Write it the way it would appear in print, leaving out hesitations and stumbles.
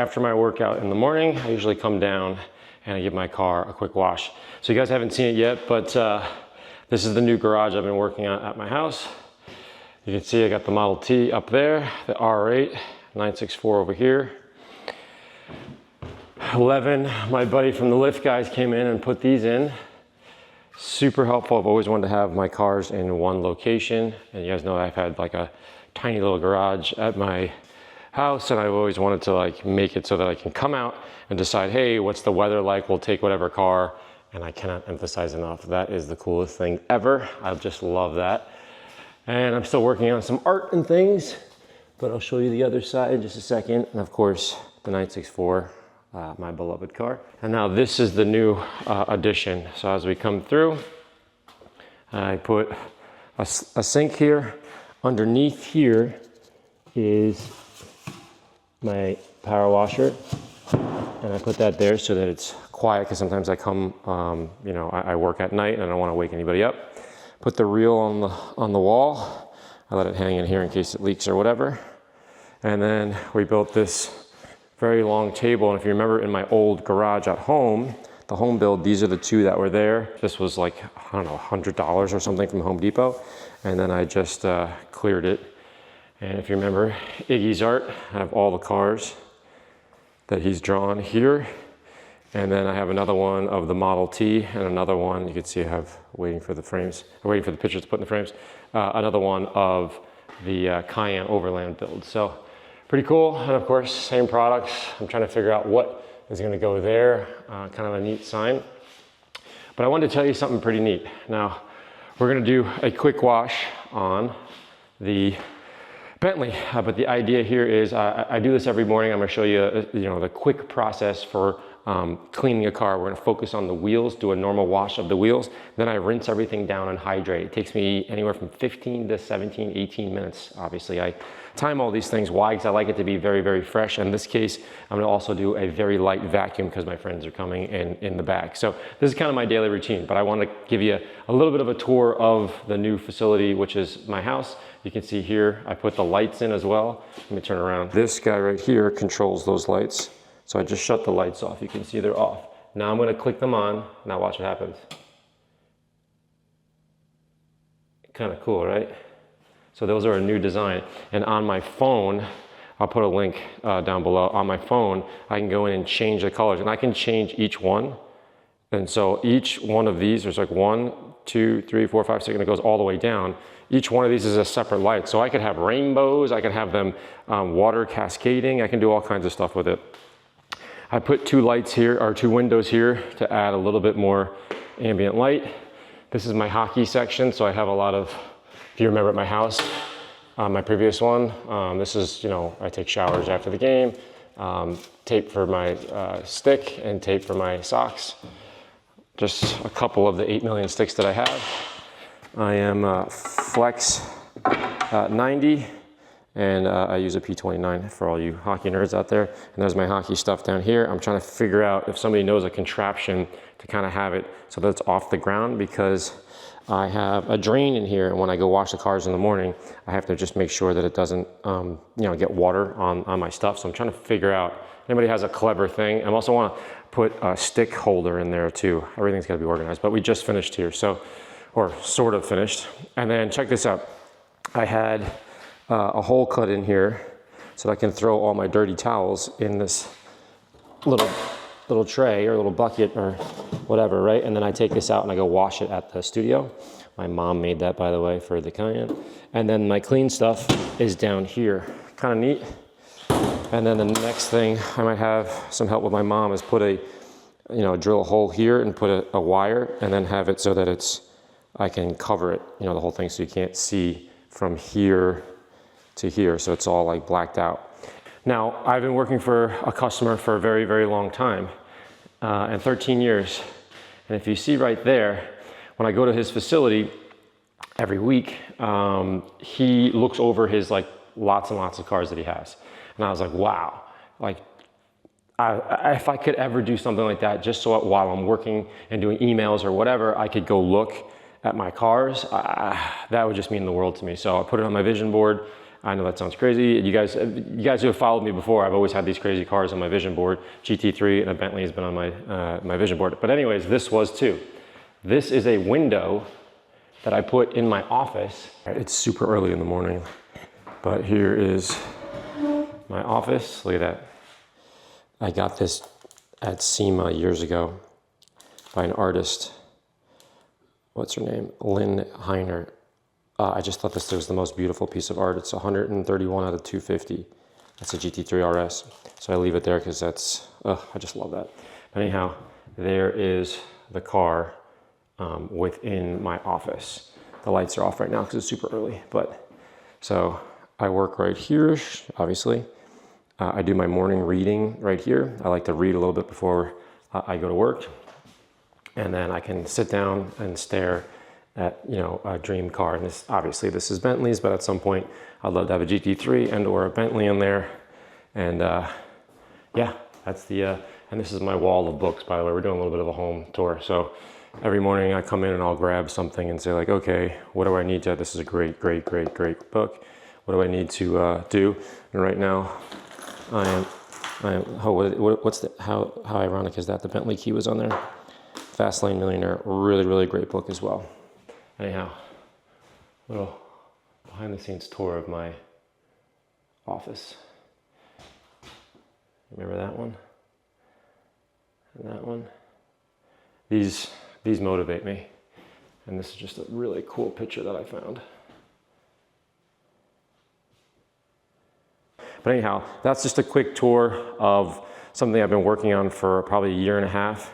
after my workout in the morning, I usually come down and I give my car a quick wash. So you guys haven't seen it yet, but this is the new garage I've been working on at my house. You can see I got the Model T up there, the R8, 964 over here. 11, my buddy from the lift guys came in and put these in. Super helpful. I've always wanted to have my cars in one location. And you guys know I've had like a tiny little garage at my house, and I've always wanted to like make it so that I can come out and decide, hey, what's the weather like? We'll take whatever car. And I cannot emphasize enough, that is the coolest thing ever. I just love that. And I'm still working on some art and things, but I'll show you the other side in just a second. And of course, the 964, my beloved car. And now this is the new addition. So as we come through, I put a sink here. Underneath here is my power washer. And I put that there so that it's quiet, because sometimes I come, you know, I work at night and I don't want to wake anybody up. Put the reel on the wall. I let it hang in here in case it leaks or whatever. And then we built this very long table. And if you remember in my old garage at home, the home build, these are the two that were there. This was like, I don't know, $100 or something from Home Depot. And then I just cleared it. And if you remember Iggy's art, I have all the cars that he's drawn here. And then I have another one of the Model T and another one, you can see I have waiting for the frames, or waiting for the pictures to put in the frames, another one of the Cayenne Overland build. So pretty cool. And of course, same products. I'm trying to figure out what is gonna go there, kind of a neat sign. But I wanted to tell you something pretty neat. Now, we're gonna do a quick wash on the Bentley, but the idea here is I do this every morning. I'm gonna show you, you know, the quick process for cleaning a car. We're gonna focus on the wheels, do a normal wash of the wheels. Then I rinse everything down and hydrate. It takes me anywhere from 15 to 17, 18 minutes. Obviously, I time all these things. Why? Because I like it to be very, very fresh. In this case, I'm gonna also do a very light vacuum because my friends are coming in the back. So this is kind of my daily routine, but I want to give you a little bit of a tour of the new facility, which is my house. You can see here, I put the lights in as well. Let me turn around. This guy right here controls those lights. So I just shut the lights off. You can see they're off. Now I'm gonna click them on. Now watch what happens. Kind of cool, right? So those are a new design. And on my phone, I'll put a link down below. On my phone, I can go in and change the colors, and I can change each one. And so each one of these, there's like 1, 2, 3, 4, 5, 6, and it goes all the way down. Each one of these is a separate light. So I could have rainbows, I could have them water cascading, I can do all kinds of stuff with it. I put 2 lights here, or 2 windows here to add a little bit more ambient light. This is my hockey section, so I have a lot of, if you remember at my house, my previous one, this is, you know, I take showers after the game, tape for my stick and tape for my socks. Just a couple of the 8 million sticks that I have. I am Flex 90. And I use a P29 for all you hockey nerds out there. And there's my hockey stuff down here. I'm trying to figure out if somebody knows a contraption to kind of have it so that it's off the ground, because I have a drain in here. And when I go wash the cars in the morning, I have to just make sure that it doesn't you know, get water on my stuff. So I'm trying to figure out if anybody has a clever thing. I also want to put a stick holder in there too. Everything's got to be organized, but we just finished here. So, or sort of finished. And then check this out. I had a hole cut in here so that I can throw all my dirty towels in this little tray or little bucket or whatever, right? And then I take this out and I go wash it at the studio. My mom made that, by the way, for the Cayenne. And then my clean stuff is down here. Kind of neat. And then the next thing I might have some help with my mom is put a, you know, drill a hole here and put a wire, and then have it so that I can cover it, you know, the whole thing, so you can't see from here to here, so it's all like blacked out. Now, I've been working for a customer for a very, very long time, and 13 years. And if you see right there, when I go to his facility every week, he looks over his like lots and lots of cars that he has. And I was like, wow, like if I could ever do something like that, just so while I'm working and doing emails or whatever, I could go look at my cars, that would just mean the world to me. So I put it on my vision board. I know that sounds crazy. You guys who have followed me before, I've always had these crazy cars on my vision board. GT3 and a Bentley has been on my vision board. But anyways, this was too. This is a window that I put in my office. It's super early in the morning, but here is my office. Look at that. I got this at SEMA years ago by an artist. What's her name? Lynn Heiner. I just thought this was the most beautiful piece of art. It's 131 out of 250. That's a GT3 RS. So I leave it there because that's, I just love that. But anyhow, there is the car within my office. The lights are off right now because it's super early. But so I work right here, obviously. I do my morning reading right here. I like to read a little bit before I go to work. And then I can sit down and stare at, you know, a dream car. And this, obviously this is Bentley's, but at some point I'd love to have a GT3 and or a Bentley in there. And yeah, that's the, and this is my wall of books, by the way. We're doing a little bit of a home tour. So every morning I come in and I'll grab something and say like, okay, what do I need to, this is a great book. What do I need to do? And right now I am, how ironic is that? The Bentley key was on there. Fast Lane Millionaire, really great book as well. Anyhow, little behind the scenes tour of my office. Remember that one? And that one? These motivate me. And this is just a really cool picture that I found. But anyhow, that's just a quick tour of something I've been working on for probably a year and a half.